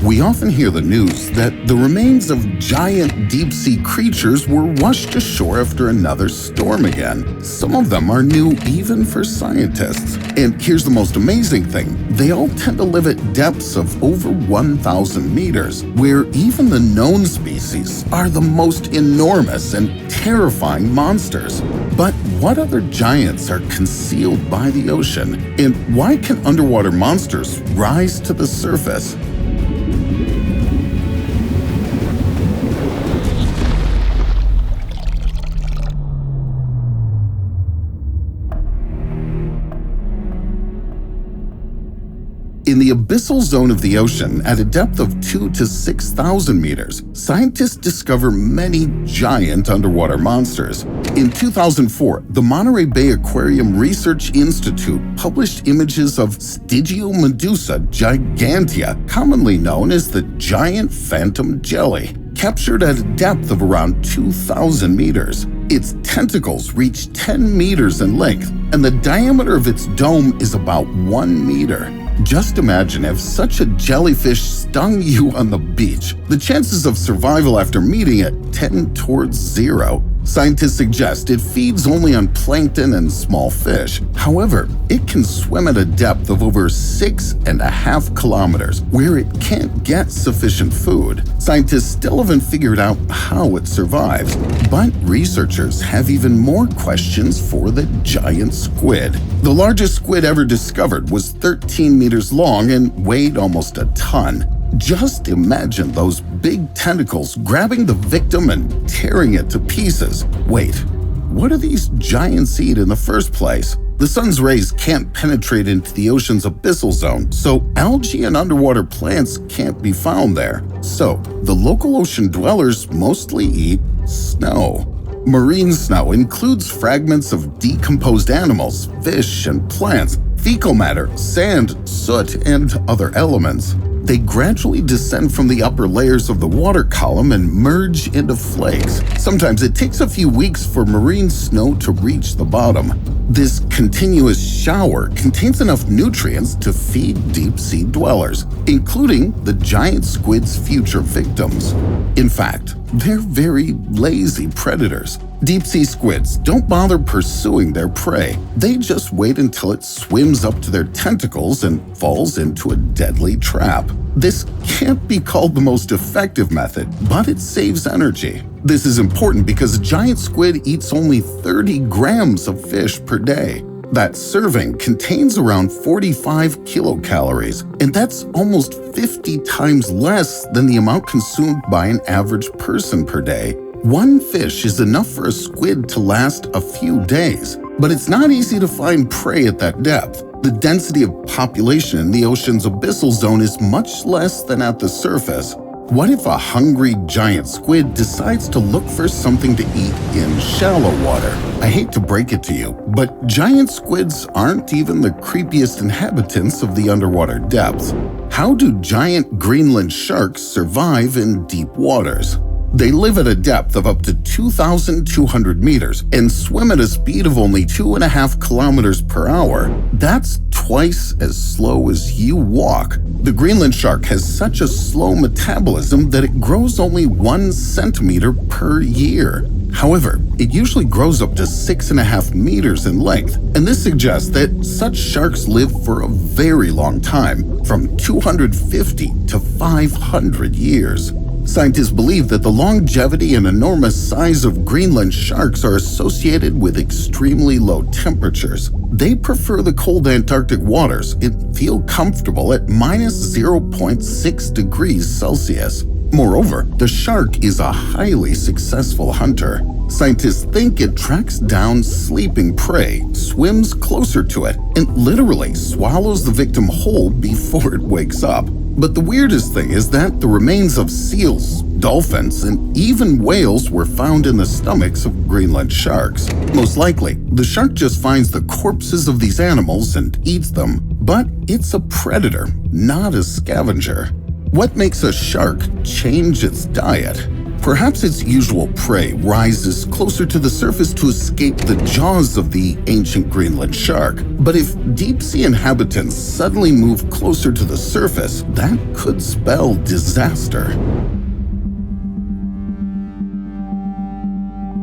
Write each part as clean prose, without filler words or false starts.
We often hear the news that the remains of giant deep-sea creatures were washed ashore after another storm again. Some of them are new even for scientists. And here's the most amazing thing. They all tend to live at depths of over 1,000 meters, where even the known species are the most enormous and terrifying monsters. But what other giants are concealed by the ocean? And why can underwater monsters rise to the surface? In the abyssal zone of the ocean, at a depth of 2,000 to 6,000 meters, scientists discover many giant underwater monsters. In 2004, the Monterey Bay Aquarium Research Institute published images of Stygiomedusa gigantea, commonly known as the giant phantom jelly, captured at a depth of around 2,000 meters. Its tentacles reach 10 meters in length, and the diameter of its dome is about 1 meter. Just imagine if such a jellyfish stung you on the beach. The chances of survival after meeting it tend towards 0. Scientists suggest it feeds only on plankton and small fish. However, it can swim at a depth of over 6.5 kilometers, where it can't get sufficient food. Scientists still haven't figured out how it survives, but researchers have even more questions for the giant squid. The largest squid ever discovered was 13 meters long and weighed almost a ton. Just imagine those big tentacles grabbing the victim and tearing it to pieces. Wait, what do these giants eat in the first place? The sun's rays can't penetrate into the ocean's abyssal zone, so algae and underwater plants can't be found there. So, the local ocean dwellers mostly eat snow. Marine snow includes fragments of decomposed animals, fish, and plants, fecal matter, sand, soot, and other elements. They gradually descend from the upper layers of the water column and merge into flakes. Sometimes it takes a few weeks for marine snow to reach the bottom. This continuous shower contains enough nutrients to feed deep-sea dwellers, including the giant squid's future victims. In fact, they're very lazy predators. Deep-sea squids don't bother pursuing their prey. They just wait until it swims up to their tentacles and falls into a deadly trap. This can't be called the most effective method, but it saves energy. This is important because a giant squid eats only 30 grams of fish per day. That serving contains around 45 kilocalories, and that's almost 50 times less than the amount consumed by an average person per day. One fish is enough for a squid to last a few days, but it's not easy to find prey at that depth. The density of population in the ocean's abyssal zone is much less than at the surface. What if a hungry giant squid decides to look for something to eat in shallow water? I hate to break it to you, but giant squids aren't even the creepiest inhabitants of the underwater depths. How do giant Greenland sharks survive in deep waters? They live at a depth of up to 2,200 meters and swim at a speed of only 2.5 kilometers per hour. That's twice as slow as you walk. The Greenland shark has such a slow metabolism that it grows only 1 centimeter per year. However, it usually grows up to 6.5 meters in length, and this suggests that such sharks live for a very long time, from 250 to 500 years. Scientists believe that the longevity and enormous size of Greenland sharks are associated with extremely low temperatures. They prefer the cold Antarctic waters and feel comfortable at minus 0.6 degrees Celsius. Moreover, the shark is a highly successful hunter. Scientists think it tracks down sleeping prey, swims closer to it, and literally swallows the victim whole before it wakes up. But the weirdest thing is that the remains of seals, dolphins, and even whales were found in the stomachs of Greenland sharks. Most likely, the shark just finds the corpses of these animals and eats them, but it's a predator, not a scavenger. What makes a shark change its diet? Perhaps its usual prey rises closer to the surface to escape the jaws of the ancient Greenland shark. But if deep-sea inhabitants suddenly move closer to the surface, that could spell disaster.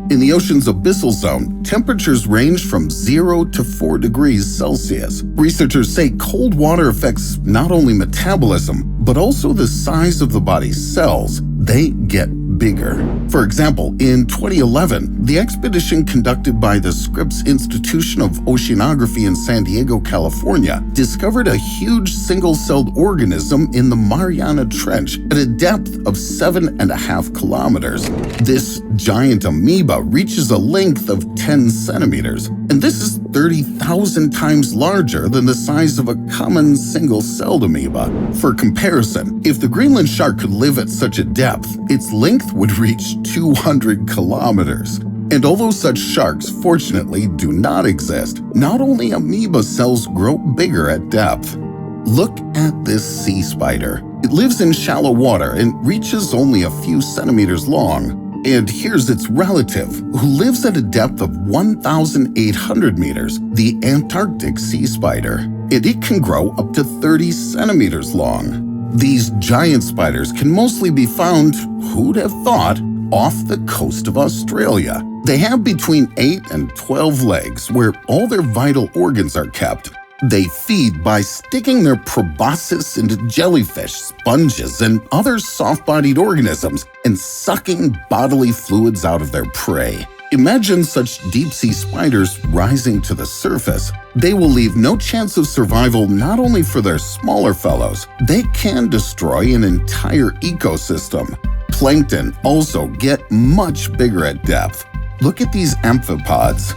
In the ocean's abyssal zone, temperatures range from 0 to 4 degrees Celsius. Researchers say cold water affects not only metabolism, but also the size of the body's cells. They get bigger. For example, in 2011, the expedition conducted by the Scripps Institution of Oceanography in San Diego, California, discovered a huge single-celled organism in the Mariana Trench at a depth of 7.5 kilometers. This giant amoeba reaches a length of 10 centimeters, and this is 30,000 times larger than the size of a common single-celled amoeba. For comparison, if the Greenland shark could live at such a depth, its length would reach 200 kilometers. And although such sharks fortunately do not exist, not only amoeba cells grow bigger at depth. Look at this sea spider. It lives in shallow water and reaches only a few centimeters long. And here's its relative, who lives at a depth of 1,800 meters, the Antarctic sea spider. And it can grow up to 30 centimeters long. These giant spiders can mostly be found, who'd have thought, off the coast of Australia. They have between 8 and 12 legs, where all their vital organs are kept. They feed by sticking their proboscis into jellyfish, sponges, and other soft-bodied organisms and sucking bodily fluids out of their prey. Imagine such deep-sea spiders rising to the surface. They will leave no chance of survival not only for their smaller fellows, they can destroy an entire ecosystem. Plankton also get much bigger at depth. Look at these amphipods.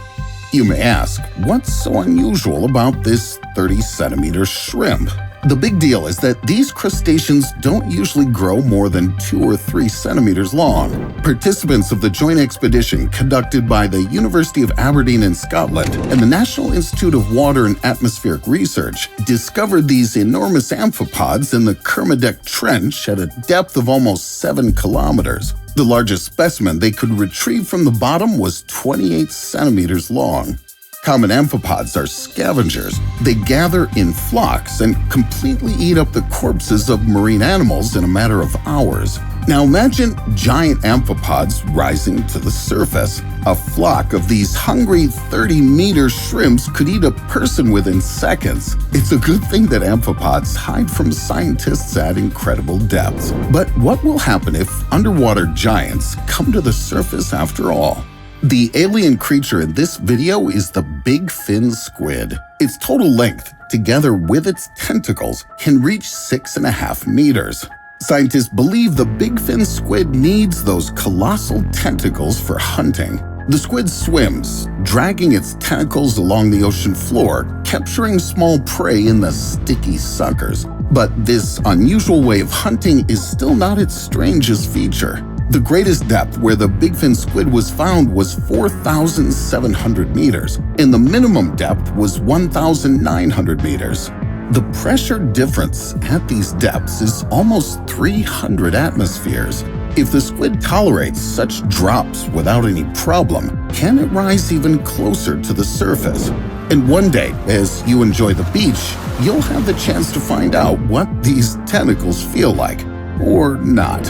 You may ask, what's so unusual about this 30-centimeter shrimp? The big deal is that these crustaceans don't usually grow more than 2 or 3 centimeters long. Participants of the joint expedition conducted by the University of Aberdeen in Scotland and the National Institute of Water and Atmospheric Research discovered these enormous amphipods in the Kermadec Trench at a depth of almost 7 kilometers. The largest specimen they could retrieve from the bottom was 28 centimeters long. Common amphipods are scavengers. They gather in flocks and completely eat up the corpses of marine animals in a matter of hours. Now imagine giant amphipods rising to the surface. A flock of these hungry 30-meter shrimps could eat a person within seconds. It's a good thing that amphipods hide from scientists at incredible depths. But what will happen if underwater giants come to the surface after all? The alien creature in this video is the big fin squid. Its total length, together with its tentacles, can reach 6.5 meters. Scientists believe the big fin squid needs those colossal tentacles for hunting. The squid swims, dragging its tentacles along the ocean floor, capturing small prey in the sticky suckers. But this unusual way of hunting is still not its strangest feature. The greatest depth where the bigfin squid was found was 4,700 meters, and the minimum depth was 1,900 meters. The pressure difference at these depths is almost 300 atmospheres. If the squid tolerates such drops without any problem, can it rise even closer to the surface? And one day, as you enjoy the beach, you'll have the chance to find out what these tentacles feel like. Or not.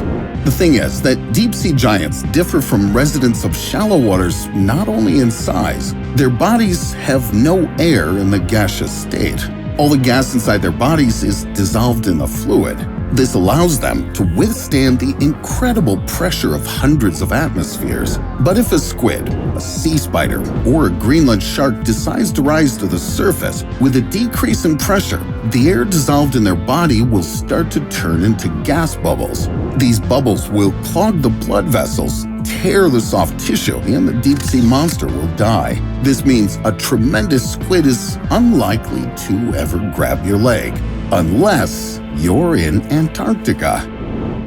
The thing is that deep-sea giants differ from residents of shallow waters not only in size. Their bodies have no air in the gaseous state. All the gas inside their bodies is dissolved in the fluid. This allows them to withstand the incredible pressure of hundreds of atmospheres. But if a squid, a sea spider, or a Greenland shark decides to rise to the surface, with a decrease in pressure, the air dissolved in their body will start to turn into gas bubbles. These bubbles will clog the blood vessels, tear the soft tissue, and the deep-sea monster will die. This means a tremendous squid is unlikely to ever grab your leg, unless you're in Antarctica.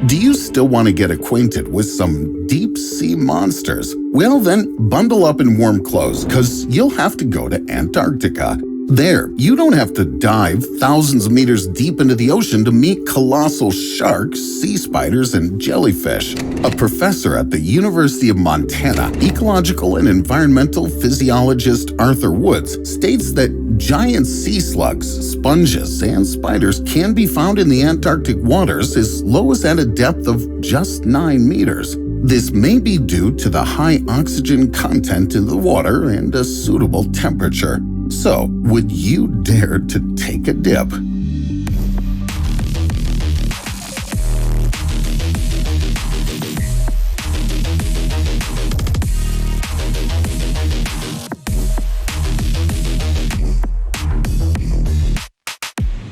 Do you still want to get acquainted with some deep-sea monsters? Well then, bundle up in warm clothes, because you'll have to go to Antarctica. There, you don't have to dive thousands of meters deep into the ocean to meet colossal sharks, sea spiders, and jellyfish. A professor at the University of Montana, ecological and environmental physiologist Arthur Woods, states that giant sea slugs, sponges, and spiders can be found in the Antarctic waters as low as at a depth of just 9 meters. This may be due to the high oxygen content in the water and a suitable temperature. So, would you dare to take a dip?